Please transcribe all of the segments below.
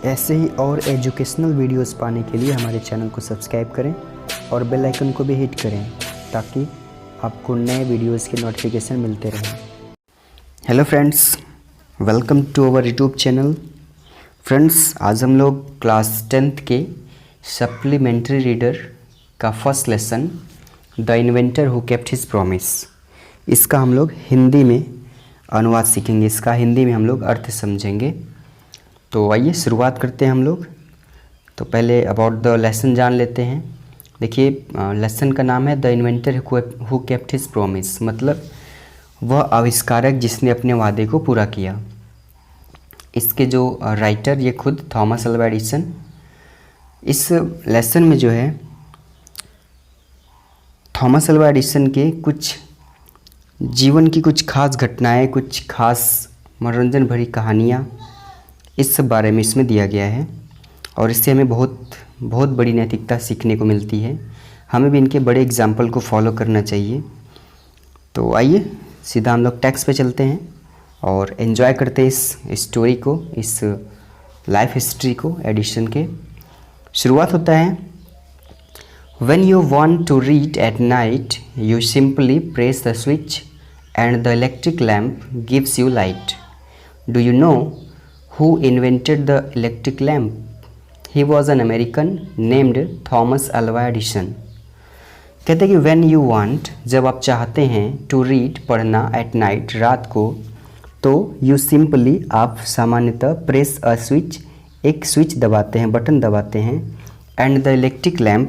ऐसे ही और educational videos पाने के लिए हमारे चैनल को सब्सक्राइब करें और बेल आइकन को भी हिट करें ताकि आपको नए वीडियोस के नोटिफिकेशन मिलते रहें। Hello friends, welcome to our YouTube channel. Friends, आज हम लोग क्लास 10th के सप्लीमेंट्री रीडर का first lesson the inventor who kept his promise, इसका हम लोग हिंदी में अनुवाद सीखेंगे। इसका हिंदी में हम लोग अर्थ समझेंगे। तो आइए शुरुआत करते हैं हम लोग। तो पहले अबाउट द लेसन जान लेते हैं। देखिए, लेसन का नाम है the inventor who kept his promise, मतलब वह आविष्कारक जिसने अपने वादे को पूरा किया। इसके जो राइटर ये खुद थॉमस अल्वा एडिसन। इस लेसन में जो है थॉमस अल्वा एडिसन के कुछ जीवन की कुछ खास घटनाएं, कुछ खास मनोरंजन भरी कहानियाँ इस बारे में इसमें दिया गया है और इससे हमें बहुत बड़ी नैतिकता सीखने को मिलती है। हमें भी इनके बड़े एग्जाम्पल को फॉलो करना चाहिए। तो आइए सीधा हम लोग टेक्स्ट पे चलते हैं और एंजॉय करते हैं इस स्टोरी को, इस लाइफ हिस्ट्री को एडिशन के। शुरुआत होता है, When you want to read at night, you simply press the switch and the electric lamp gives you light. Do you know who invented the electric lamp? He was an American named Thomas Alva Edison. कहते हैं कि when you want, जब आप चाहते हैं, to read, पढ़ना, at night, रात को, तो you simply, आप सामान्यतः press a switch, एक स्विच दबाते हैं, बटन दबाते हैं, and the electric lamp,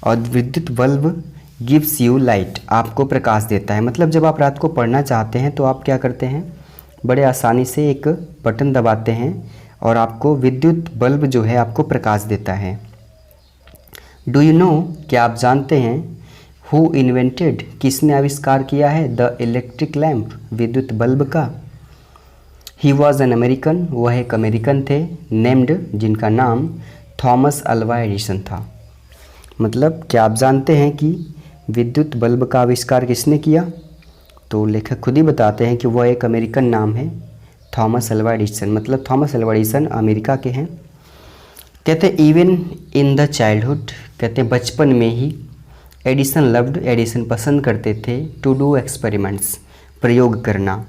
और विद्युत बल्ब गिव्स यू लाइट, आपको प्रकाश देता है। मतलब जब आप रात को पढ़ना चाहते हैं तो आप क्या करते हैं, बड़े आसानी से एक बटन दबाते हैं और आपको विद्युत बल्ब जो है आपको प्रकाश देता है। डू यू नो, क्या आप जानते हैं, हु इन्वेंटेड, किसने आविष्कार किया है, द इलेक्ट्रिक लैम्प, विद्युत बल्ब का। ही वॉज एन अमेरिकन, वह एक अमेरिकन थे, नेम्ड, जिनका नाम थॉमस अल्वा एडिसन था। मतलब क्या आप जानते हैं कि विद्युत बल्ब का आविष्कार किसने किया? तो लेखक खुद ही बताते हैं कि वह एक अमेरिकन नाम है, थॉमस अल्वा एडिसन। मतलब थॉमस अल्वा एडिसन अमेरिका के हैं। कहते हैं इवन इन द चाइल्डहुड, कहते हैं बचपन में ही, एडिसन लव्ड, एडिसन पसंद करते थे, टू डू एक्सपेरिमेंट्स, प्रयोग करना।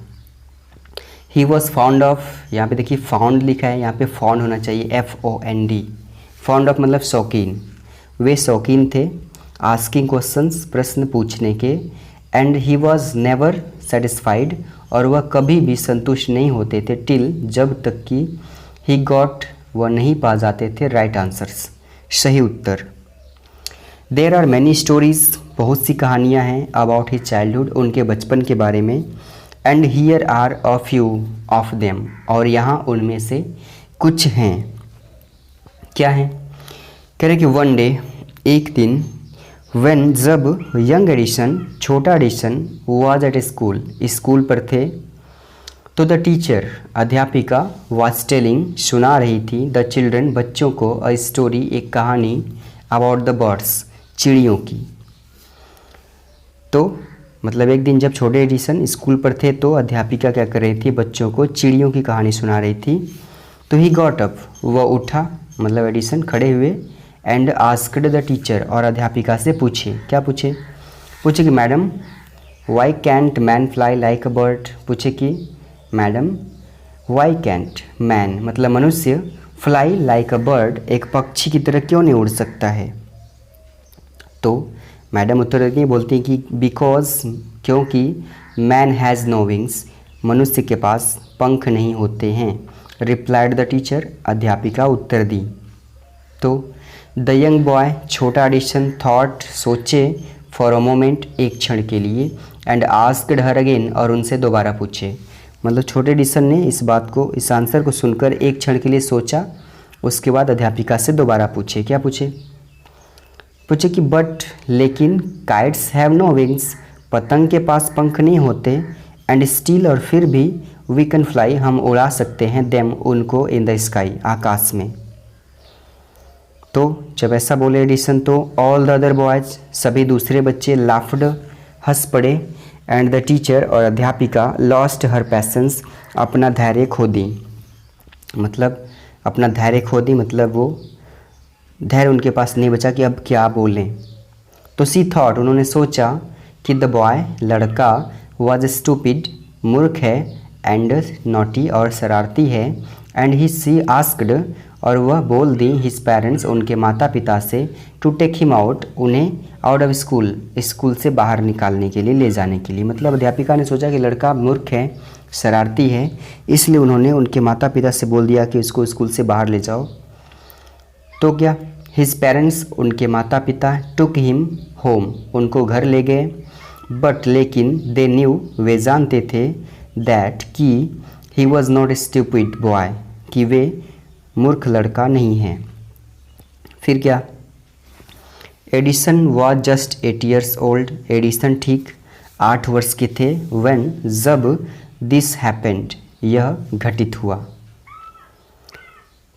ही वॉज फाउंड ऑफ, यहाँ पे देखिए फाउंड लिखा है, यहाँ पे फाउंड होना चाहिए FOND। फाउंड ऑफ मतलब शौकीन, वे शौकीन थे, आस्किंग क्वेश्चंस, प्रश्न पूछने के, and he was never satisfied, और वह कभी भी संतुष्ट नहीं होते थे, टिल, जब तक कि ही गॉट, वह नहीं पा जाते थे, राइट आंसर्स, सही उत्तर। देर आर मैनी स्टोरीज, बहुत सी कहानियाँ हैं, अबाउट हिज चाइल्डहुड, उनके बचपन के बारे में, and here are a few of them, और यहाँ उनमें से कुछ हैं। क्या हैं? कह रहे कि वन डे, एक दिन, व्हेन, जब, यंग एडिसन, छोटा Edison, was at school, school पर थे, तो द टीचर, अध्यापिका, वाज टेलिंग, सुना रही थी, द चिल्ड्रन, बच्चों को, अ स्टोरी, एक कहानी, अबाउट द बर्ड्स, चिड़ियों की। तो मतलब एक दिन जब छोटे एडिसन स्कूल पर थे तो अध्यापिका क्या कर रही थी, बच्चों को चिड़ियों की कहानी सुना रही थी। तो ही गॉट अप, वह उठा, मतलब एडिसन खड़े हुए, एंड आस्क्ड द टीचर, और अध्यापिका से पूछे, क्या पूछे कि madam, why can't man fly like a bird, पूछे कि मैडम, वाई कैंट मैन, मतलब मनुष्य, फ्लाई लाइक अ बर्ड, एक पक्षी की तरह क्यों नहीं उड़ सकता है? तो मैडम उत्तर देती बोलती हैं कि बिकॉज, क्योंकि, मैन हैज़ नो विंग्स, मनुष्य के पास पंख नहीं होते हैं। रिप्लाइड द टीचर, अध्यापिका उत्तर दी। तो द यंग बॉय, छोटा एडिसन, थॉट, सोचे, फॉर अ मोमेंट, एक क्षण के लिए, एंड आस्क्ड हर अगेन, और उनसे दोबारा पूछे। मतलब छोटे एडिसन ने इस बात को, इस आंसर को सुनकर एक क्षण के लिए सोचा, उसके बाद अध्यापिका से दोबारा पूछे। क्या पूछे कि बट, लेकिन, काइट्स हैव नो विंग्स, पतंग के पास पंख नहीं होते, एंड स्टिल, और फिर भी, वी कैन फ्लाई, हम उड़ा सकते हैं, देम, उनको, इन द स्काई, आकाश में। तो जब ऐसा बोले एडिसन तो ऑल द अदर बॉयज, सभी दूसरे बच्चे, लाफ्ड, हंस पड़े, एंड द टीचर, और अध्यापिका, लॉस्ट हर पैशंस, अपना धैर्य खो दी। मतलब अपना धैर्य खो दी, मतलब वो धैर्य उनके पास नहीं बचा कि अब क्या बोलें। तो सी थॉट, उन्होंने सोचा कि द बॉय, लड़का, वॉज स्टूपिड, मूर्ख है, एंड नॉटी और शरारती है, एंड ही सी आस्क्ड और वह बोल दी हिज पेरेंट्स, उनके माता पिता से, टू टेक हिम आउट, उन्हें आउट ऑफ स्कूल, स्कूल से बाहर निकालने के लिए, ले जाने के लिए। मतलब अध्यापिका ने सोचा कि लड़का मूर्ख है, शरारती है, इसलिए उन्होंने उनके माता पिता से बोल दिया कि उसको स्कूल से बाहर ले जाओ। तो क्या, हिज पेरेंट्स, उनके माता पिता, टुक हिम होम, उनको घर ले गए, बट लेकिन दे न्यू, वे जानते थे, दैट कि he was not a stupid boy, कि वे मूर्ख लड़का नहीं है। फिर क्या, Edison was just 8 years old, Edison ठीक 8 वर्ष के थे, व्हेन, जब, दिस हैपेंड, यह घटित हुआ।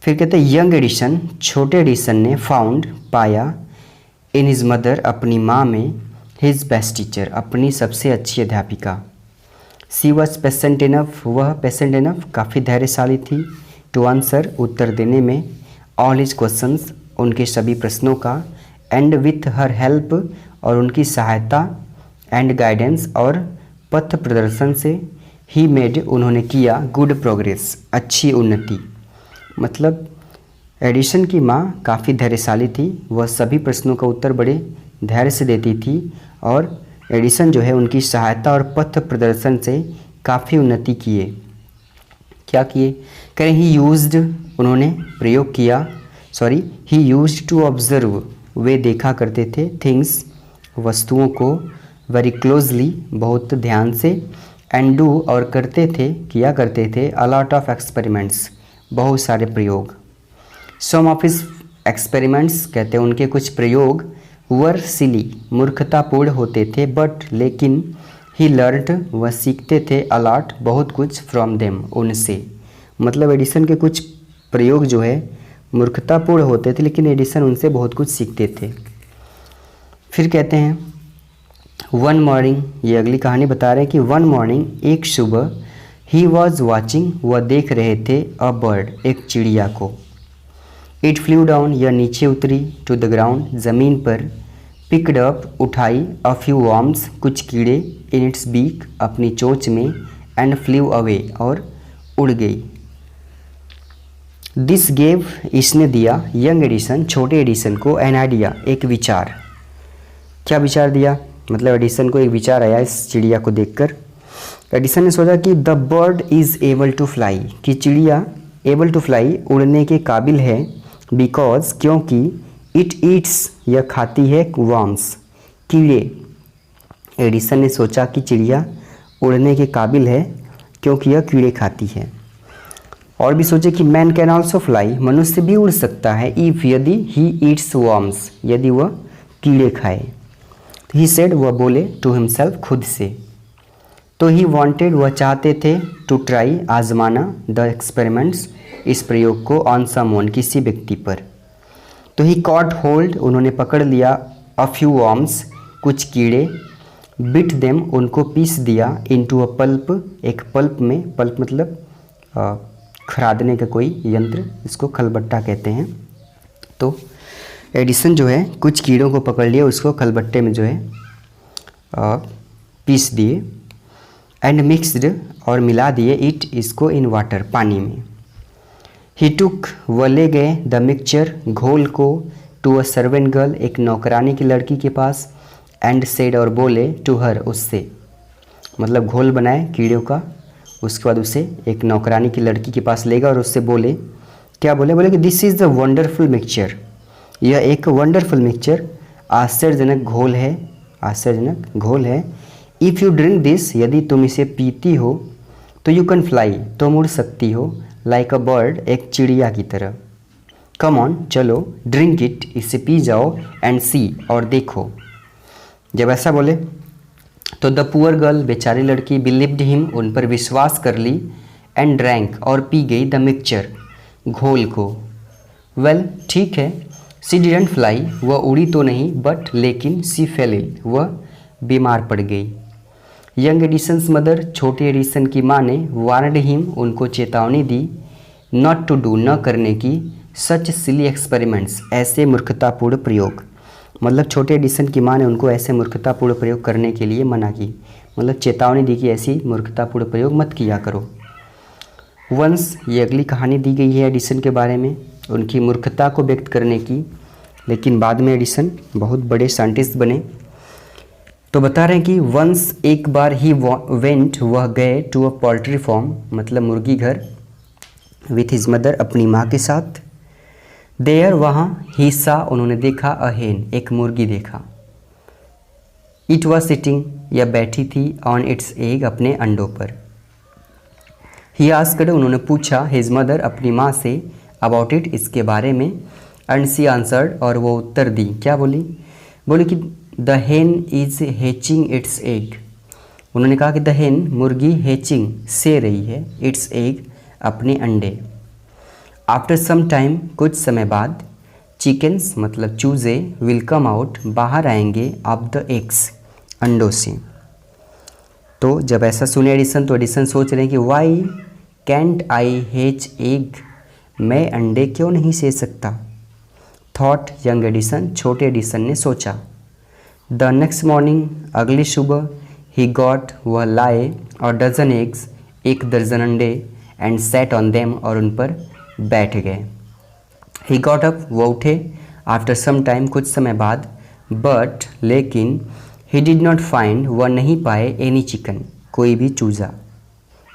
फिर कहते हैं यंग एडिसन, छोटे एडिसन ने, फाउंड, पाया, इन हिज मदर, अपनी माँ में, हिज बेस्ट टीचर, अपनी सबसे अच्छी अध्यापिका। सी वॉज पेशेंट इनफ, वह पेशेंट इनफ, काफ़ी धैर्यशाली थी, टू आंसर, उत्तर देने में, ऑल हिज क्वेश्चंस, उनके सभी प्रश्नों का, एंड विथ हर हेल्प, और उनकी सहायता, एंड गाइडेंस, और पथ प्रदर्शन से, ही मेड, उन्होंने किया, गुड प्रोग्रेस, अच्छी उन्नति। मतलब एडिसन की माँ काफ़ी धैर्यशाली थी, वह सभी प्रश्नों का उत्तर बड़े धैर्य से देती थी, और एडिसन जो है उनकी सहायता और पथ प्रदर्शन से काफ़ी उन्नति किए। क्या किए, करें ही यूज्ड, उन्होंने प्रयोग किया, sorry he used to observe, वे देखा करते थे, थिंग्स, वस्तुओं को, वेरी क्लोजली, बहुत ध्यान से, एंड डू, और करते थे, किया करते थे, अ लॉट ऑफ एक्सपेरिमेंट्स, बहुत सारे प्रयोग। सम ऑफ हिज एक्सपेरिमेंट्स, कहते हैं उनके कुछ प्रयोग, वर सिली, मूर्खतापूर्ण होते थे, बट लेकिन, ही लर्नड, वह सीखते थे, अलॉट, बहुत कुछ, फ्रॉम देम, उनसे। मतलब एडिसन के कुछ प्रयोग जो है मूर्खतापूर्ण होते थे, लेकिन एडिसन उनसे बहुत कुछ सीखते थे। फिर कहते हैं वन मॉर्निंग, ये अगली कहानी बता रहे हैं कि वन मॉर्निंग, एक सुबह, ही वॉज वॉचिंग, वह देख रहे थे, अ बर्ड, एक चिड़िया को, इट फ्लू डाउन, यह नीचे उतरी, टू द ग्राउंड, ज़मीन पर, पिकड अप, उठाई, अ फ्यू वर्म्स, कुछ कीड़े, इन इट्स बीक, अपनी चोंच में, एंड फ्लू अवे, और उड़ गई। दिस गेव, इसने दिया, यंग एडिसन, छोटे एडिसन को, एन आइडिया, एक विचार। क्या विचार दिया, मतलब एडिसन को एक विचार आया इस चिड़िया को देखकर। एडिसन ने सोचा कि the bird is able to fly, कि चिड़िया एबल टू फ्लाई, उड़ने के काबिल है, बिकॉज, क्योंकि, इट ईट्स, यह खाती है, वर्म्स, कीड़े। एडिसन ने सोचा कि चिड़िया उड़ने के काबिल है क्योंकि यह कीड़े खाती है। और भी सोचे कि मैन कैन ऑल्सो फ्लाई, मनुष्य भी उड़ सकता है, इफ, यदि, ही ईट्स वर्म्स, यदि वह कीड़े खाए। ही सेड, वह बोले, टू हिमसेल्फ, खुद से। तो ही वांटेड, वह चाहते थे, टू ट्राई, आजमाना, द एक्सपेरिमेंट्स, इस प्रयोग को, ऑन समवन, किसी व्यक्ति पर। तो ही कॉट होल्ड, उन्होंने पकड़ लिया, अ फ्यू वर्म्स, कुछ कीड़े, बिट देम, उनको पीस दिया, इनटू अ पल्प, एक पल्प में, पल्प मतलब खरादने का कोई यंत्र, इसको खलबट्टा कहते हैं। तो एडिसन जो है कुछ कीड़ों को पकड़ लिया, उसको खलबट्टे में जो है पीस दिए, एंड मिक्सड, और मिला दिए, इट, इसको, इन वाटर, पानी में। ही टुक, वह ले गए, द मिक्सचर, घोल को, टू अ सर्वेंट गर्ल, एक नौकरानी की लड़की के पास, एंड सेड, और बोले, टू हर, उससे। मतलब घोल बनाए कीड़ों का, उसके बाद उसे एक नौकरानी की लड़की के पास ले गए और उससे बोले, क्या बोले, बोले कि this is the wonderful mixture, यह एक वंडरफुल मिक्सचर, आश्चर्यजनक घोल है, आश्चर्यजनक घोल है, इफ़ यू ड्रिंक दिस, यदि तुम इसे पीती हो, तो यू कैन फ्लाई, तुम उड़ सकती हो, लाइक अ बर्ड, एक चिड़िया की तरह। कम ऑन, चलो, ड्रिंक इट, इसे पी जाओ, एंड सी, और देखो। जब ऐसा बोले तो द पुअर गर्ल, बेचारी लड़की, बिलीव्ड हिम, उन पर विश्वास कर ली, एंड ड्रैंक, और पी गई, द मिक्सचर, घोल को। वेल, ठीक है, सी डिडंट फ्लाई, वह उड़ी तो नहीं, बट लेकिन, सी फेल इल, वह बीमार पड़ गई। यंग एडिसन्स मदर, छोटे एडिसन की माँ ने, वार्नड हिम, उनको चेतावनी दी, नॉट टू डू, न करने की, सच सिली एक्सपेरिमेंट्स, ऐसे मूर्खतापूर्ण प्रयोग। मतलब छोटे एडिसन की माँ ने उनको ऐसे मूर्खतापूर्ण प्रयोग करने के लिए मना की, मतलब चेतावनी दी कि ऐसी मूर्खतापूर्ण प्रयोग मत किया करो। वंस, ये अगली कहानी दी गई है एडिसन के बारे में, उनकी मूर्खता को व्यक्त करने की, लेकिन बाद में एडिसन बहुत बड़े साइंटिस्ट बने। तो बता रहे हैं कि वंस, एक बार ही वेंट, वह गए, टू अ पोल्ट्री फार्म, मतलब मुर्गी घर, विथ हिज मदर, अपनी माँ के साथ। देयर, वहाँ, ही सा, उन्होंने देखा, अ हेन, एक मुर्गी देखा। इट वॉज सिटिंग, या बैठी थी, ऑन इट्स एग, अपने अंडों पर। ही आस्क्ड, उन्होंने पूछा, हिज मदर, अपनी माँ से, अबाउट इट, इसके बारे में। एंड सी आंसर्ड, और वो उत्तर दी, क्या बोली? बोली कि द हेन इज हैचिंग इट्स एग। उन्होंने कहा कि द हेन, मुर्गी, हैचिंग, से रही है, इट्स एग, अपने अंडे। आफ्टर सम टाइम, कुछ समय बाद, चिकन्स, मतलब चूजे, विल कम आउट, बाहर आएंगे, ऑफ द एग्स, अंडों से। तो जब ऐसा सुने एडिसन, तो एडिसन सोच रहे हैं कि why can't I hatch egg, मैं अंडे क्यों नहीं से सकता। थॉट यंग एडिसन, छोटे एडिसन ने सोचा। द नेक्स्ट मॉर्निंग, अगली सुबह, ही गॉट, वह लाए, और डजन एग्स, एक दर्जन अंडे, एंड सेट ऑन देम, और उन पर बैठ गए। ही गॉट अप, वो उठे, आफ्टर सम टाइम, कुछ समय बाद, बट, लेकिन, ही डिड नॉट फाइंड, वह नहीं पाए, एनी चिकन, कोई भी चूज़ा।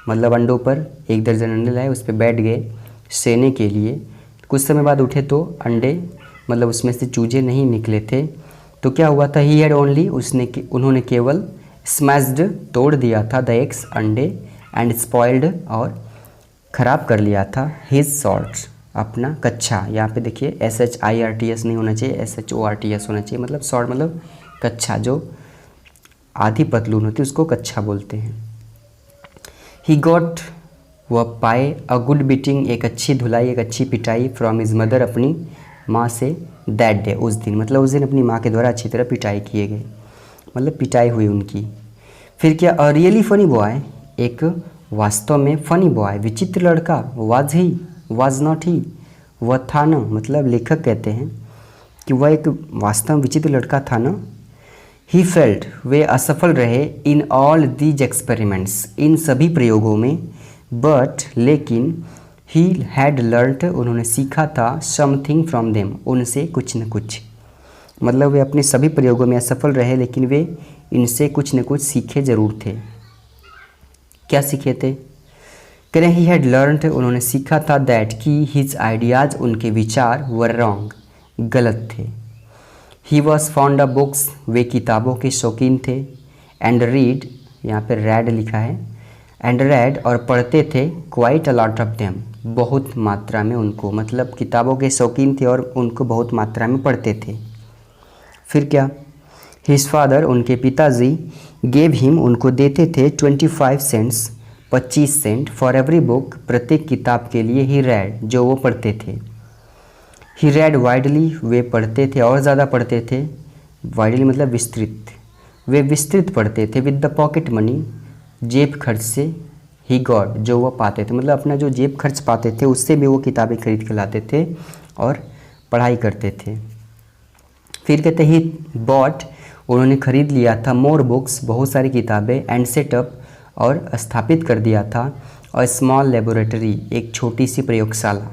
मतलब अंडों पर एक दर्जन अंडे लाए, उस पर बैठ गए सेने के लिए। कुछ समय बाद उठे तो अंडे, मतलब उसमें से चूजे नहीं निकले थे। तो क्या हुआ था? ही हैड ओनली, उन्होंने केवल स्मैश्ड, तोड़ दिया था, द एग्स, अंडे, एंड स्पॉइल्ड, और ख़राब कर लिया था, हिज शॉर्ट्स, अपना कच्छा। यहाँ पे देखिए SHIRTS नहीं होना चाहिए, SHORTS होना चाहिए। मतलब शॉर्ट मतलब कच्छा, जो आधी पतलून होती है उसको कच्छा बोलते हैं। ही गॉट, वह पाए, अ गुड बीटिंग, एक अच्छी धुलाई, एक अच्छी पिटाई, फ्रॉम हिज मदर, अपनी माँ से, दैट डे, उस दिन। मतलब उस दिन अपनी माँ के द्वारा अच्छी तरह पिटाई किए गए, मतलब पिटाई हुई उनकी। फिर क्या? अ रियली फनी बॉय, एक वास्तव में फनी बॉय, विचित्र लड़का, वाज ही, वाज नॉट ही, वह था ना, मतलब लेखक कहते हैं कि वह एक वास्तव में विचित्र लड़का था ना। ही फेल्ट, वे असफल रहे, इन ऑल दीज एक्सपेरिमेंट्स, इन सभी प्रयोगों में, बट, लेकिन, ही हैड लर्नड, उन्होंने सीखा था, समथिंग फ्रॉम देम, उनसे कुछ न कुछ। मतलब वे अपने सभी प्रयोगों में असफल रहे, लेकिन वे इनसे कुछ न कुछ सीखे जरूर थे। क्या सीखे थे? कह रहे ही हैड लर्नड, उन्होंने सीखा था, दैट, कि हिज आइडियाज़, उनके विचार, वर रॉन्ग, गलत थे। He was fond of books, वे किताबों के शौकीन थे। एंड रीड, यहाँ पर रेड लिखा है, एंड रेड, और पढ़ते थे, quite a lot of them, बहुत मात्रा में उनको, मतलब किताबों के शौकीन थे और उनको बहुत मात्रा में पढ़ते थे। फिर क्या? हिज फादर, उनके पिताजी, गेव हिम, उनको देते थे, 25 cents, 25 cent, for every book, प्रत्येक किताब के लिए, ही रेड, जो वो पढ़ते थे। ही रेड वाइडली, वे पढ़ते थे, और ज़्यादा पढ़ते थे, वाइडली मतलब विस्तृत, वे विस्तृत पढ़ते थे, विद द पॉकेट मनी, जेब खर्च से, ही गॉट, जो वो पाते थे, मतलब अपना जो जेब खर्च पाते थे उससे भी वो किताबें खरीद के लाते थे और पढ़ाई करते थे। फिर कहते ही बॉट, उन्होंने खरीद लिया था, मोर बुक्स, बहुत सारी किताबें, एंड सेटअप, और स्थापित कर दिया था, और स्मॉल लेबोरेटरी, एक छोटी सी प्रयोगशाला।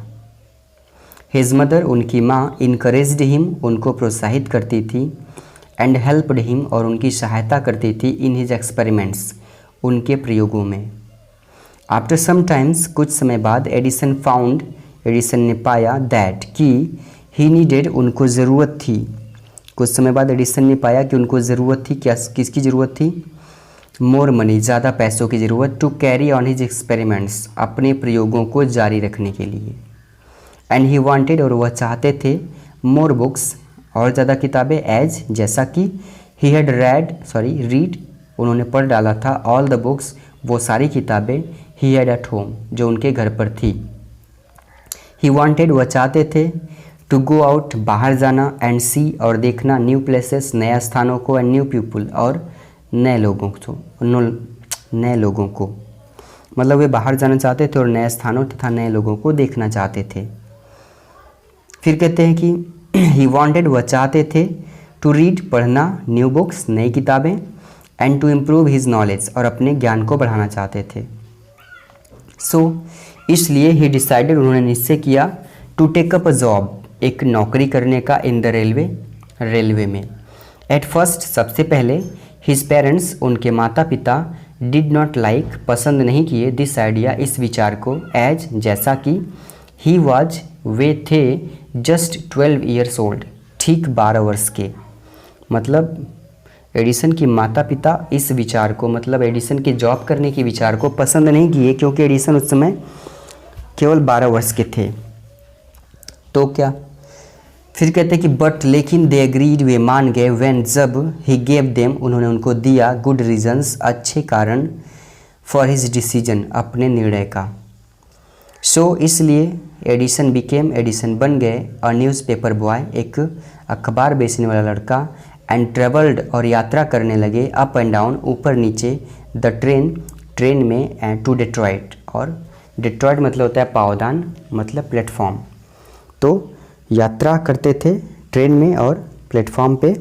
हिज मदर, उनकी माँ, इनकरेज्ड हिम, उनको प्रोत्साहित करती थी, एंड हेल्प्ड हिम, और उनकी सहायता करती थी, इन हिज एक्सपेरिमेंट्स, उनके प्रयोगों में। आफ्टर सम टाइम्स, कुछ समय बाद, एडिसन फाउंड, एडिसन ने पाया, दैट, कि, ही नीडेड, उनको ज़रूरत थी। कुछ समय बाद एडिसन ने पाया कि उनको ज़रूरत थी, क्या, किसकी ज़रूरत थी? मोर मनी, ज़्यादा पैसों की ज़रूरत, to carry on his experiments, अपने प्रयोगों को जारी रखने के लिए। एंड ही वांटेड, और वह चाहते थे, मोर बुक्स, और ज़्यादा किताबें, एज, जैसा कि, ही हैड रीड, उन्होंने पढ़ डाला था, ऑल द बुक्स, वो सारी किताबें, ही हैड एट होम, जो उनके घर पर थी। ही वांटेड, वह चाहते थे, टू गो आउट, बाहर जाना, एंड सी, और देखना, न्यू प्लेसेस, नया स्थानों को, एंड न्यू पीपल, और नए लोगों को। मतलब वे बाहर जाना चाहते थे और नए स्थानों तथा नए लोगों को देखना चाहते थे। फिर कहते हैं कि ही वांटेड, वह चाहते थे, टू रीड, पढ़ना, न्यू बुक्स, नई किताबें, and to improve his knowledge, और अपने ज्ञान को बढ़ाना चाहते थे। इसलिए ही डिसाइडेड, उन्होंने निश्चय किया, to take up a job, एक नौकरी करने का, इन द रेलवे में। एट फर्स्ट, सबसे पहले, हिज पेरेंट्स, उनके माता पिता, डिड नॉट लाइक, पसंद नहीं किए, दिस आइडिया, इस विचार को, एज, जैसा कि, ही वाज, वे थे, जस्ट 12 ईयर्स ओल्ड, ठीक 12 वर्ष के। मतलब एडिसन की माता पिता इस विचार को, मतलब एडिसन के जॉब करने के विचार को पसंद नहीं किए, क्योंकि एडिसन उस समय केवल 12 वर्ष के थे। तो क्या, फिर कहते हैं कि बट, लेकिन, दे एग्रीड, वे मान गए, व्हेन, जब, ही गेव देम, उन्होंने उनको दिया, गुड रीजंस, अच्छे कारण, फॉर हिज डिसीजन, अपने निर्णय का। इसलिए एडिसन बिकेम, एडिसन बन गए, अ न्यूज़पेपर बॉय, एक अखबार बेचने वाला लड़का, एंड ट्रेवल्ड, और यात्रा करने लगे, अप एंड डाउन, ऊपर नीचे, द ट्रेन में, एंड टू डेट्रॉइट, और डेट्रॉइट मतलब होता है पावदान, मतलब प्लेटफॉर्म। तो यात्रा करते थे ट्रेन में और प्लेटफॉर्म पे,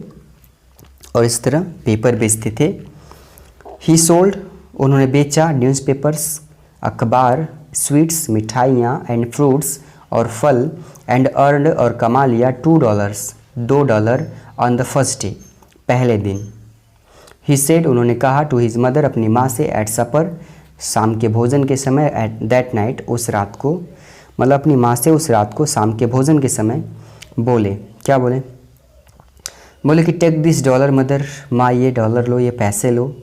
और इस तरह पेपर बेचते थे। ही सोल्ड, उन्होंने बेचा, न्यूज़पेपर्स, अखबार, स्वीट्स, मिठाइयाँ, एंड फ्रूट्स, और फल, एंड अर्नड, और कमा लिया, $2 ऑन द फर्स्ट डे, पहले दिन। ही सेड, उन्होंने कहा, टू हिज मदर, अपनी माँ से, एट सपर, शाम के भोजन के समय, एट दैट नाइट, उस रात को, मतलब अपनी माँ से उस रात को शाम के भोजन के समय बोले, क्या बोले? बोले कि टेक दिस $, मदर, माँ ये $, लो, ये पैसे लो,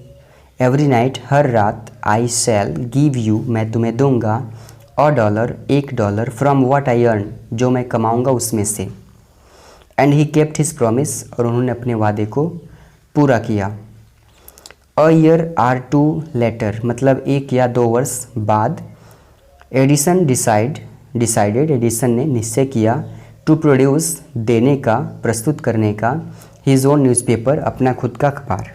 एवरी नाइट, हर रात, आई शैल गिव यू, मैं तुम्हें दूंगा, $1, $1, फ्रॉम व्हाट आई अर्न, जो मैं कमाऊंगा उसमें से। And he kept his promise, और उन्होंने अपने वादे को पूरा किया। अ ईयर आर 2 लेटर, मतलब 1 या 2 वर्ष बाद, एडिसन डिसाइडेड, एडिसन ने निश्चय किया, टू प्रोड्यूस, देने का, प्रस्तुत करने का, हिज ओन न्यूज़पेपर, अपना खुद का अखबार।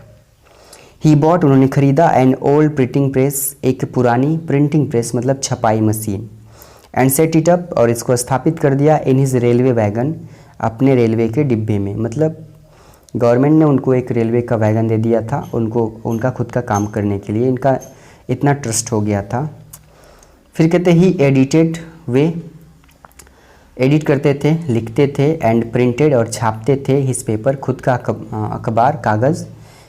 ही बॉट, उन्होंने खरीदा, एन ओल्ड प्रिंटिंग प्रेस, एक पुरानी प्रिंटिंग प्रेस, मतलब छपाई machine, and set it up, और इसको स्थापित कर दिया, इन हिज रेलवे वैगन, अपने रेलवे के डिब्बे में। मतलब गवर्नमेंट ने उनको एक रेलवे का वैगन दे दिया था, उनको उनका खुद का काम करने के लिए, इनका इतना ट्रस्ट हो गया था। फिर कहते ही एडिटेड, वे एडिट करते थे, लिखते थे, एंड प्रिंटेड, और छापते थे, हिज पेपर, खुद का अखबार, कागज़,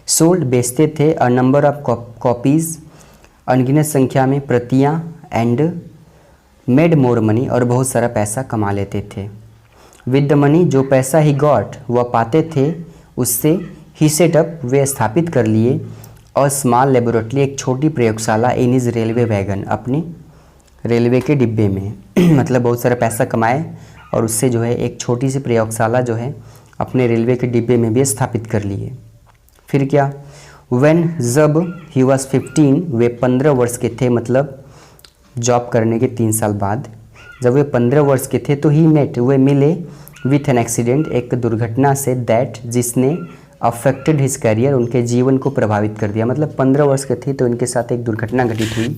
सोल्ड, बेचते थे, अ नंबर ऑफ कॉपीज़, अनगिनत संख्या में प्रतियाँ, एंड मेड मोर मनी, और बहुत सारा पैसा कमा लेते थे। विद द मनी, जो पैसा ही गॉट, वह पाते थे, उससे ही सेटअप, वे स्थापित कर लिए, और स्मॉल लेबोरेटरी, एक छोटी प्रयोगशाला, इन हिज रेलवे वैगन, अपने रेलवे के डिब्बे में। मतलब बहुत सारा पैसा कमाए, और उससे जो है एक छोटी सी प्रयोगशाला जो है अपने रेलवे के डिब्बे में भी स्थापित कर लिए। फिर क्या, व्हेन, जब, ही वॉज 15, वे 15 वर्ष के थे, मतलब जॉब करने के 3 साल बाद, जब वे 15 वर्ष के थे, तो ही मेट, वे मिले, विथ एन एक्सीडेंट, एक दुर्घटना से, दैट, जिसने, अफेक्टेड हिज करियर, उनके जीवन को प्रभावित कर दिया। मतलब 15 वर्ष के थे तो इनके साथ एक दुर्घटना घटित हुई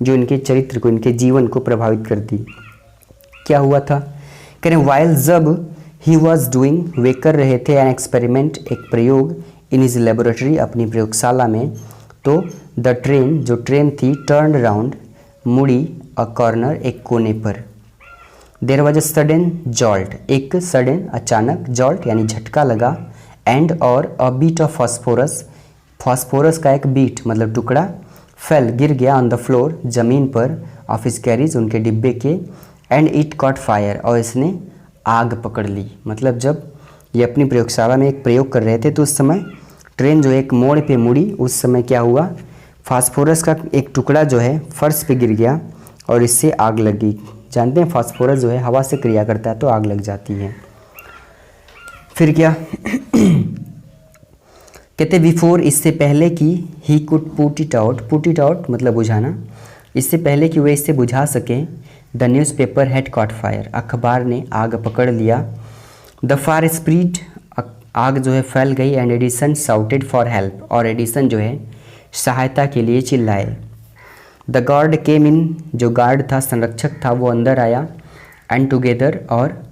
जो इनके चरित्र को, इनके जीवन को प्रभावित कर दी। क्या हुआ था? कह रहे वाइल, जब, ही वॉज डूइंग, वे कर रहे थे, एन एक्सपेरिमेंट, एक प्रयोग, इन हिज लेबोरेटरी, अपनी प्रयोगशाला में, तो द ट्रेन, जो ट्रेन थी, टर्न राउंड, मुड़ी, अ कॉर्नर, एक कोने पर। There was a sudden jolt, एक सडन, अचानक, जॉल्ट यानी झटका लगा, एंड, और, a bit of phosphorus, phosphorus का एक बीट मतलब टुकड़ा, फेल, गिर गया, ऑन द फ्लोर, जमीन पर, ऑफ हिज कैरिज, उनके डिब्बे के, एंड इट कॉट फायर, और इसने आग पकड़ ली। मतलब जब ये अपनी प्रयोगशाला में एक प्रयोग कर रहे थे तो उस समय ट्रेन जो एक मोड़ पे मुड़ी, उस समय क्या हुआ, फास्फोरस का एक टुकड़ा जो है फर्श पे गिर गया और इससे आग लगी। जानते हैं फास्फोरस जो है हवा से क्रिया करता है तो आग लग जाती है। फिर क्या कहते बिफोर, इससे पहले कि, he could put it out मतलब बुझाना, इससे पहले कि वे इसे बुझा सकें, the newspaper had cot fire, अखबार ने आग पकड़ लिया, द फायर स्प्रीड, आग जो है फैल गई, and Edison shouted for help, और एडिसन जो है सहायता के लिए चिल्लाए। द गार्ड केम इन, जो गार्ड था, संरक्षक था, वो अंदर आया। एंड टुगेदर, और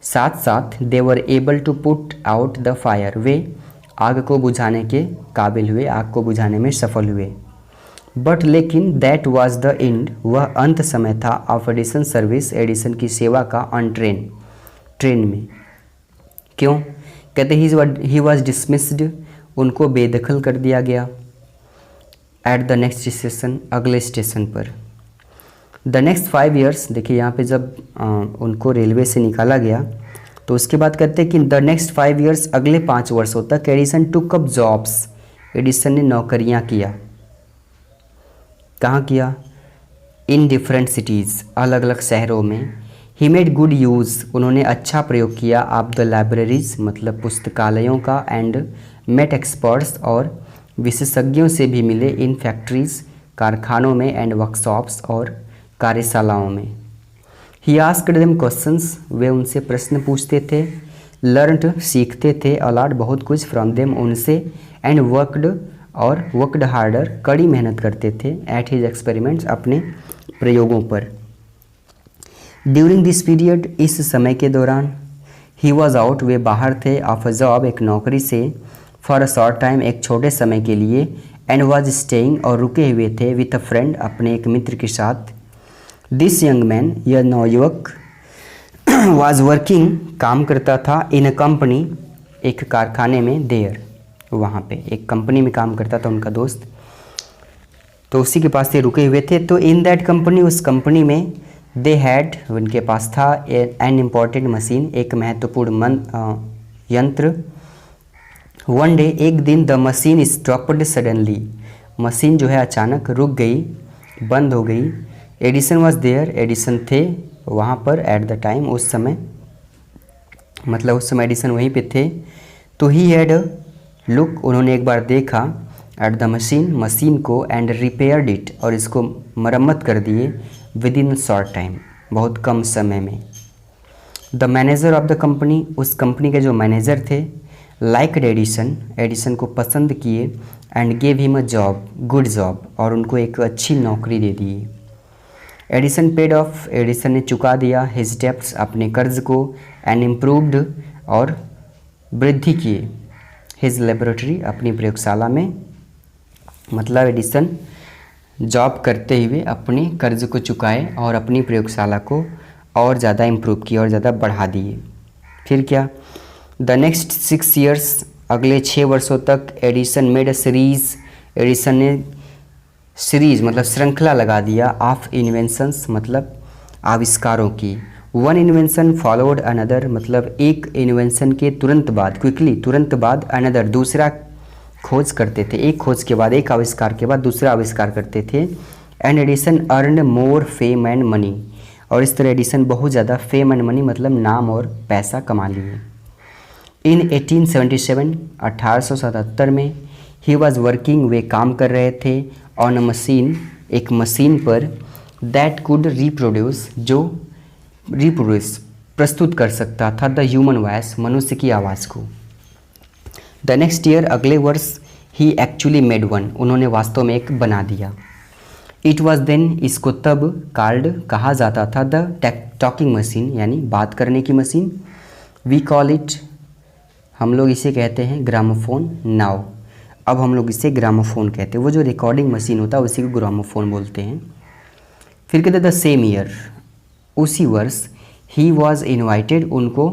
साथ साथ, they were able to put out the fire, वे आग को बुझाने के काबिल हुए, आग को बुझाने में सफल हुए। बट लेकिन दैट वाज द एंड, वह अंत समय था, ऑफ एडिसन सर्विस, एडिसन की सेवा का, ऑन ट्रेन में। क्यों? कहते ही वॉज डिसमिस्ड, उनको बेदखल कर दिया गया। एट द नेक्स्ट स्टेशन, अगले स्टेशन पर। द नेक्स्ट 5 years, देखिए यहाँ पे जब उनको रेलवे से निकाला गया तो उसके बाद कहते हैं कि द नेक्स्ट 5 years, अगले 5 वर्षों तक, Edison took up jobs, Edison ने नौकरियाँ किया। कहाँ किया? इन डिफरेंट सिटीज़, अलग अलग शहरों में। ही मेड गुड यूज़, उन्होंने अच्छा प्रयोग किया, ऑफ द लाइब्रेरीज, मतलब पुस्तकालयों का, एंड मेट एक्सपर्ट्स, और विशेषज्ञों से भी मिले, इन फैक्ट्रीज, कारखानों में, एंड वर्कशॉप्स, और कार्यशालाओं में। ही आस्क्ड देम क्वेश्चंस, वे उनसे प्रश्न पूछते थे। लर्नड, सीखते थे। अलॉट, बहुत कुछ। फ्रॉम देम, उनसे। एंड वर्कड हार्डर, कड़ी मेहनत करते थे। एट हिज एक्सपेरिमेंट्स, अपने प्रयोगों पर। ड्यूरिंग दिस पीरियड, इस समय के दौरान, ही वॉज आउट, वे बाहर थे, ऑफ अ जॉब, एक नौकरी से, फॉर अ शॉर्ट टाइम, एक छोटे समय के लिए, एंड वॉज स्टेइंग, और रुके हुए थे, विथ अ फ्रेंड, अपने एक मित्र के साथ। दिस यंग मैन, यह नौयुवक, वॉज वर्किंग, काम करता था, इन अ कंपनी, एक कारखाने में, देयर, वहाँ पे एक कंपनी में काम करता था उनका दोस्त, तो उसी के पास ये रुके हुए थे। तो इन दैट कंपनी, उस कंपनी में, दे हैड, उनके पास था, एन इम्पॉर्टेंट मशीन, एक महत्वपूर्ण यंत्र। वन डे, एक दिन, the machine stopped suddenly, machine जो है अचानक रुक गई, बंद हो गई। एडिसन वॉज देयर, एडिसन थे वहाँ पर, एट द टाइम, उस समय, मतलब उस समय एडिसन वहीं पे थे। तो ही हैड लुक, उन्होंने एक बार देखा, एट द मशीन, मशीन को, एंड रिपेयर्ड इट, और इसको मरम्मत कर दिए, विद इन शॉर्ट टाइम, बहुत कम समय में। The manager of the company, उस कंपनी के जो मैनेजर थे, लाइक्ड एडिसन, एडिसन को पसंद किए, and gave him a job, good job, और उनको एक अच्छी नौकरी दे दी। एडिसन पेड ऑफ, एडिसन ने चुका दिया, हिज डेब्ट्स, अपने कर्ज को, एंड इम्प्रूव्ड, और वृद्धि किए, हिज लेबोरेटरी, अपनी प्रयोगशाला में, मतलब एडिसन जॉब करते हुए अपने कर्ज को चुकाए और अपनी प्रयोगशाला को और ज़्यादा इम्प्रूव किया और ज़्यादा बढ़ा दिए। फिर क्या? द नेक्स्ट 6 years, अगले 6 वर्षों तक, Edison made a series, Edison ने सीरीज मतलब श्रृंखला लगा दिया, ऑफ इन्वेंशंस, मतलब आविष्कारों की। वन इन्वेंशन फॉलोड अनदर, मतलब एक इन्वेंशन के तुरंत बाद, क्विकली, तुरंत बाद, अनदर, दूसरा खोज करते थे, एक खोज के बाद, एक आविष्कार के बाद दूसरा आविष्कार करते थे। And Edison earn more fame and money, और इस तरह एडिसन बहुत ज़्यादा फेम एंड मनी, मतलब नाम और पैसा कमा लिए। इन 1877, 1877 में, ही वॉज वर्किंग, वे काम कर रहे थे, ऑन अ मशीन, एक मशीन पर, दैट कुड रिप्रोड्यूस, जो रिप्रोड्यूस, प्रस्तुत कर सकता था, द ह्यूमन वॉइस, मनुष्य की आवाज़ को। द नेक्स्ट ईयर, अगले वर्ष, ही एक्चुअली मेड वन, उन्होंने वास्तव में एक बना दिया। इट वॉज देन, इसको तब, कॉल्ड, कहा जाता था, द टॉकिंग मशीन, यानी बात करने की मशीन। वी कॉल इट, हम लोग इसे कहते हैं ग्रामोफोन नाउ, अब हम लोग इसे ग्रामोफोन कहते हैं, वो जो रिकॉर्डिंग मशीन होता है उसी को ग्रामोफोन बोलते हैं। फिर कहते द सेम ईयर, उसी वर्ष, ही वॉज इन्वाइटेड, उनको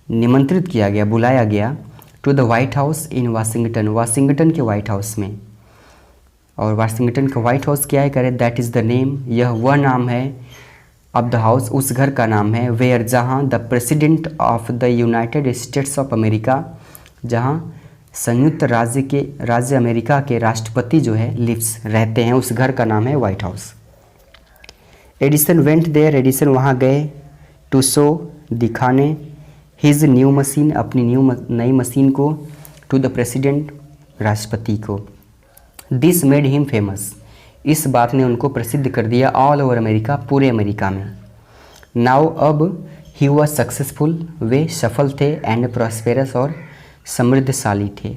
निमंत्रित किया गया, बुलाया गया, to the White House in Washington, Washington के वाइट हाउस में। और वाशिंगटन का वाइट हाउस क्या है, कह रहे दैट इज़ द नेम, यह वह नाम है, ऑफ द हाउस, उस घर का नाम है, वेयर, जहाँ, the president of the United states of America, जहाँ संयुक्त राज्य अमेरिका के राष्ट्रपति जो है लिव्स, रहते हैं, उस घर का नाम है White House. Edison went there, Edison वहाँ गए, टू शो, दिखाने, हिज न्यू मशीन, अपनी नई मशीन को, टू द प्रेसिडेंट, राष्ट्रपति को। दिस मेड हिम फेमस, इस बात ने उनको प्रसिद्ध कर दिया, ऑल ओवर अमेरिका, पूरे अमेरिका में। नाउ, अब, ही वॉज सक्सेसफुल, वे सफल थे, एंड प्रॉस्पेरस, और समृद्धशाली थे।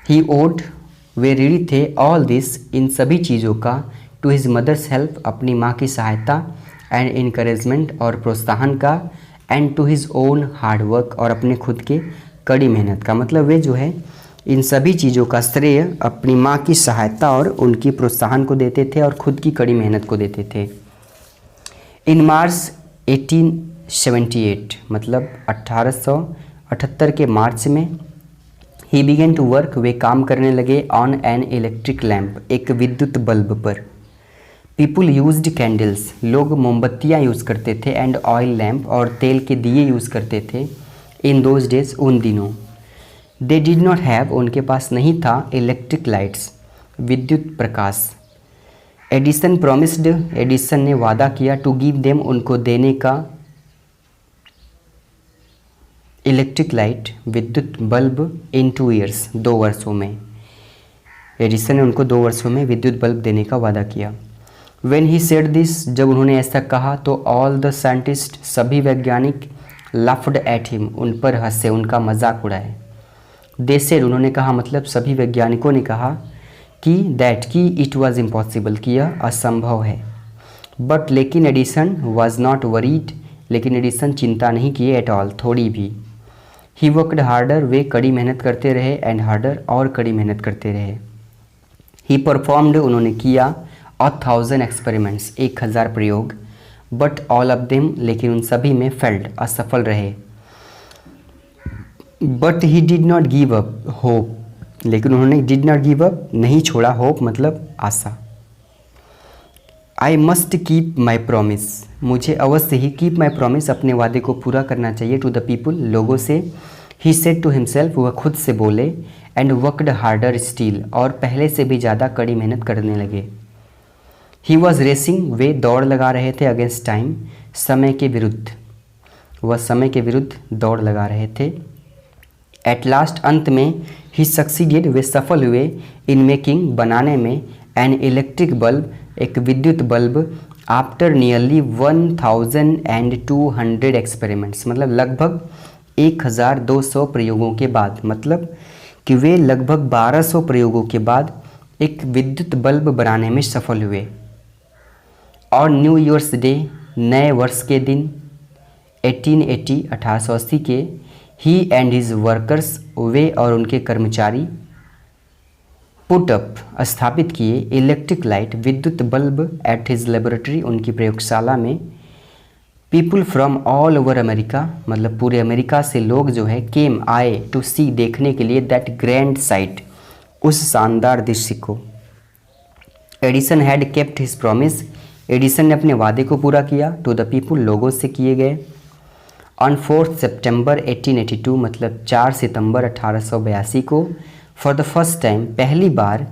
ही ओड, वे ऋणी थे, ऑल दिस, इन सभी चीज़ों का, टू हिज मदर्स हेल्प, अपनी माँ की सहायता, एंड इनकरेजमेंट और प्रोत्साहन का, and to his own hard work और अपने खुद के कड़ी मेहनत का। मतलब वे जो है इन सभी चीज़ों का श्रेय अपनी माँ की सहायता और उनकी प्रोत्साहन को देते थे और खुद की कड़ी मेहनत को देते थे। इन मार्च 1878 मतलब 1878 के मार्च में ही बिगेन टू वर्क, वे काम करने लगे ऑन एन इलेक्ट्रिक लैम्प, एक विद्युत बल्ब पर। पीपुल यूज्ड कैंडल्स, लोग मोमबत्तियाँ यूज़ करते थे, एंड ऑयल लैम्प और तेल के दिए यूज़ करते थे इन दोज डेज, उन दिनों। दे डिड नॉट हैव, उनके पास नहीं था इलेक्ट्रिक लाइट्स, विद्युत प्रकाश। एडिसन प्रॉमिस्ड, एडिसन ने वादा किया टू गिव देम, उनको देने का, इलेक्ट्रिक लाइट विद्युत बल्ब इन 2 ईयर्स, 2 वर्षों में। एडिसन ने उनको 2 वर्षों में विद्युत बल्ब देने का वादा किया। व्हेन ही सेड दिस, जब उन्होंने ऐसा कहा तो ऑल द साइंटिस्ट, सभी वैज्ञानिक, लाफ्ड एट हिम, उन पर हंसे, उनका मजाक उड़ाए। दे सेड, उन्होंने कहा मतलब सभी वैज्ञानिकों ने कहा कि दैट, कि इट वाज इम्पॉसिबल, कि यह असंभव है। बट लेकिन एडिसन वाज नॉट वरीड, लेकिन एडिसन चिंता नहीं किए एट ऑल, थोड़ी भी। ही वर्कड हार्डर, वे कड़ी मेहनत करते रहे, एंड हार्डर, और कड़ी मेहनत करते रहे। ही परफॉर्म्ड, उन्होंने किया 1000 एक्सपेरिमेंट्स, 1000 प्रयोग। बट ऑल ऑफ देम, लेकिन उन सभी में फेल्ड, असफल रहे। But he did not give up hope, लेकिन उन्होंने डिड नॉट गिव अप, नहीं छोड़ा, होप मतलब आशा। I must keep my promise, मुझे अवश्य ही कीप माई प्रॉमिस, अपने वादे को पूरा करना चाहिए, टू द पीपुल, लोगों से। ही सेड टू हिमसेल्फ, वह खुद से बोले, एंड वर्कड हार्डर स्टील, और पहले से भी ज़्यादा कड़ी मेहनत करने लगे। ही वॉज रेसिंग, वे दौड़ लगा रहे थे, अगेंस्ट टाइम, समय के विरुद्ध, वह समय के विरुद्ध दौड़ लगा रहे थे। एट लास्ट, अंत में, ही सक्सीडेड, वे सफल हुए, इन मेकिंग, बनाने में, एन इलेक्ट्रिक बल्ब, एक विद्युत बल्ब, आफ्टर नियरली 1200 एक्सपेरिमेंट्स, मतलब लगभग 1200 प्रयोगों के बाद, मतलब कि वे लगभग 1200 प्रयोगों के बाद एक विद्युत बल्ब बनाने में सफल हुए। और न्यू ईयर्स डे, नए वर्ष के दिन, 1880 1880 के, ही एंड हिज वर्कर्स, वे और उनके कर्मचारी, पुट अप, स्थापित किए, इलेक्ट्रिक लाइट, विद्युत बल्ब, एट हिज लेबोरेटरी, उनकी प्रयोगशाला में। People from all over America, मतलब पूरे अमेरिका से लोग जो है केम, आए, टू सी, देखने के लिए, दैट ग्रैंड साइट, उस शानदार दृश्य को। Edison had kept his promise, Edison ने अपने वादे को पूरा किया, टू द पीपुल, लोगों से किए गए। ऑन 4 सितंबर 1882, मतलब 4 सितंबर 1882 को, फॉर द फर्स्ट टाइम, पहली बार,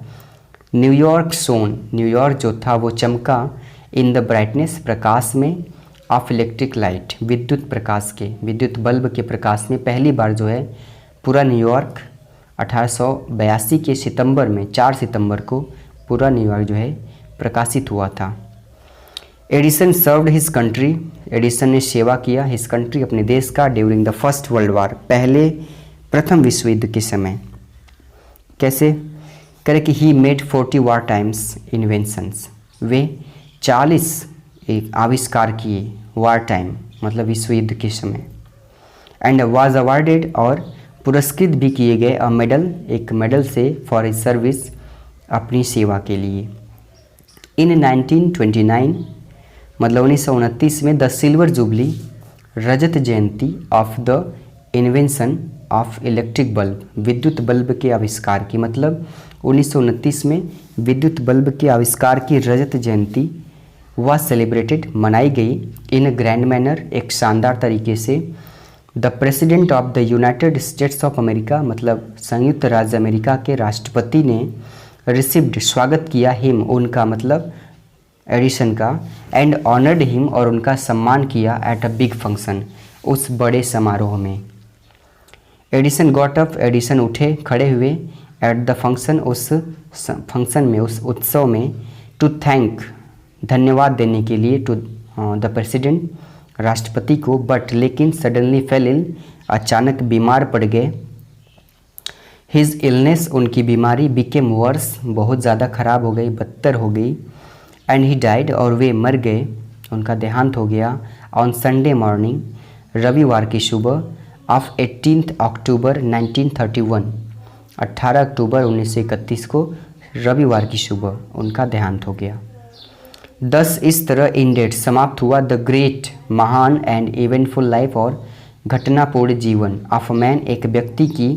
न्यूयॉर्क सोन, न्यूयॉर्क जो था वो चमका, इन द ब्राइटनेस, प्रकाश में, ऑफ इलेक्ट्रिक लाइट, विद्युत प्रकाश के, विद्युत बल्ब के प्रकाश में पहली बार जो है पूरा न्यूयॉर्क 1882 के सितंबर में, 4 सितंबर को पूरा न्यूयॉर्क जो है प्रकाशित हुआ था। Edison served his country, Edison ने सेवा किया, हिज कंट्री, अपने देश का, during the first world war, प्रथम विश्व युद्ध के समय। कैसे करे कि he made 40 war times inventions, वे 40 एक आविष्कार किए, वार टाइम मतलब विश्व युद्ध के समय। एंड वाज अवार्डेड, और पुरस्कृत भी किए गए, अ मेडल, एक मेडल से, फॉर हिज सर्विस, अपनी सेवा के लिए। इन 1929 मतलब 1929 में, the silver jubilee, Rajat Jayanti, of the invention of electric bulb, विद्युत बल्ब के आविष्कार की, मतलब 1929 में विद्युत बल्ब के आविष्कार की रजत जयंती वह सेलिब्रेटेड, मनाई गई, इन ग्रैंड मैनर, एक शानदार तरीके से। The president of the United states of America, मतलब संयुक्त राज्य अमेरिका के राष्ट्रपति ने, रिसीव्ड, स्वागत किया, हिम, उनका, मतलब एडिसन का, एंड ऑनर्ड हिम, और उनका सम्मान किया, एट अ बिग फंक्शन, उस बड़े समारोह में। एडिसन गॉट अप, एडिसन उठे, खड़े हुए, एट द फंक्शन, उस फंक्शन में, उस उत्सव में, टू थैंक, धन्यवाद देने के लिए, टू द प्रेसिडेंट, राष्ट्रपति को। बट लेकिन, सडनली फेल इल, अचानक बीमार पड़ गए। हिज इलनेस, उनकी बीमारी, बिकेम वर्स, बहुत ज़्यादा खराब हो गई, बदतर हो गई। एंड ही डाइड, और वे मर गए, उनका देहांत हो गया, ऑन संडे मॉर्निंग, रविवार की सुबह, ऑफ 18 अक्टूबर 1931, 18 अक्टूबर 1931 को रविवार की सुबह उनका देहांत हो गया। 10 इस तरह इंडेड समाप्त हुआ द ग्रेट महान एंड इवेंटफुल लाइफ और घटनापूर्ण जीवन ऑफ मैन एक व्यक्ति की,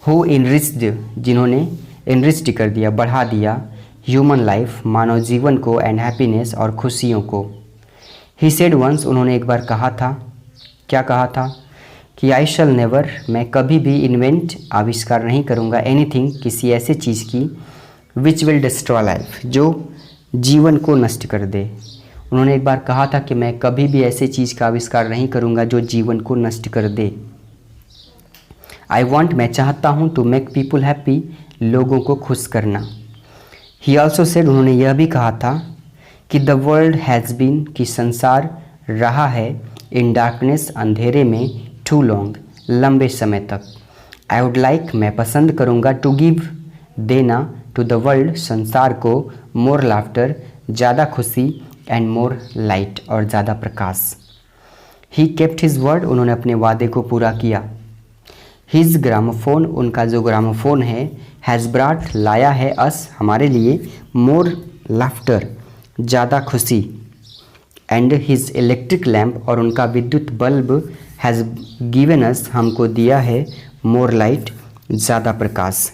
हु इनरिच्ड जिन्होंने इनरिच्ड कर दिया, बढ़ा दिया, ह्यूमन लाइफ मानव जीवन को, एंड हैप्पीनेस और खुशियों को। ही सेड वंस उन्होंने एक बार कहा था, क्या कहा था कि आई शैल नेवर, मैं कभी भी इन्वेंट आविष्कार नहीं करूँगा, एनीथिंग किसी ऐसे चीज़ की, विच विल डिस्ट्रॉय लाइफ जो जीवन को नष्ट कर दे। उन्होंने एक बार कहा था कि मैं कभी भी ऐसे चीज़ का आविष्कार नहीं करूँगा जो जीवन को नष्ट कर दे। आई वॉन्ट मैं चाहता हूँ, टू मेक पीपल हैप्पी लोगों को खुश करना। ही ऑल्सो सेड उन्होंने यह भी कहा था कि द वर्ल्ड हैज़ बीन कि संसार रहा है, इन डार्कनेस अंधेरे में, टू लॉन्ग लंबे समय तक। आई वुड लाइक मैं पसंद करूँगा, टू गिव देना, टू द वर्ल्ड संसार को, मोर लाफ्टर ज़्यादा खुशी, एंड मोर लाइट और ज़्यादा प्रकाश। ही केप्ट हिज वर्ड उन्होंने अपने वादे को पूरा किया। हिज ग्रामोफोन उनका जो ग्रामोफोन है, हैज़ ब्राट लाया है, अस हमारे लिए, मोर लाफ्टर ज़्यादा खुशी, एंड हिज इलेक्ट्रिक लैम्प और उनका विद्युत बल्ब, हैज़ गिवन अस हमको दिया है, मोर लाइट ज़्यादा प्रकाश।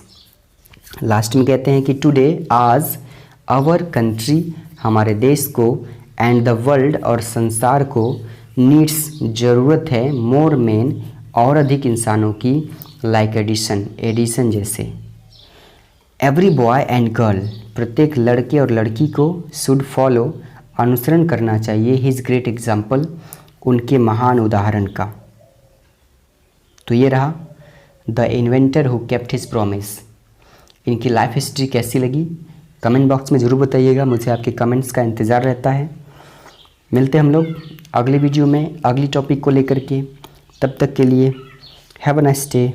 लास्ट में कहते हैं कि टुडे आज आवर कंट्री हमारे देश को, एंड द वर्ल्ड और संसार को, नीड्स ज़रूरत है, मोर मेन और अधिक इंसानों की, लाइक एडिशन एडिशन जैसे। एवरी बॉय एंड गर्ल प्रत्येक लड़के और लड़की को, शुड फॉलो अनुसरण करना चाहिए, हिज ग्रेट एग्जाम्पल उनके महान उदाहरण का। तो ये रहा the inventor who kept his promise. इनकी लाइफ हिस्ट्री कैसी लगी कमेंट बॉक्स में ज़रूर बताइएगा, मुझे आपके कमेंट्स का इंतज़ार रहता है। मिलते हैं हम लोग अगली वीडियो में अगली टॉपिक को लेकर के, तब तक के लिए हैव अ नाइस डे।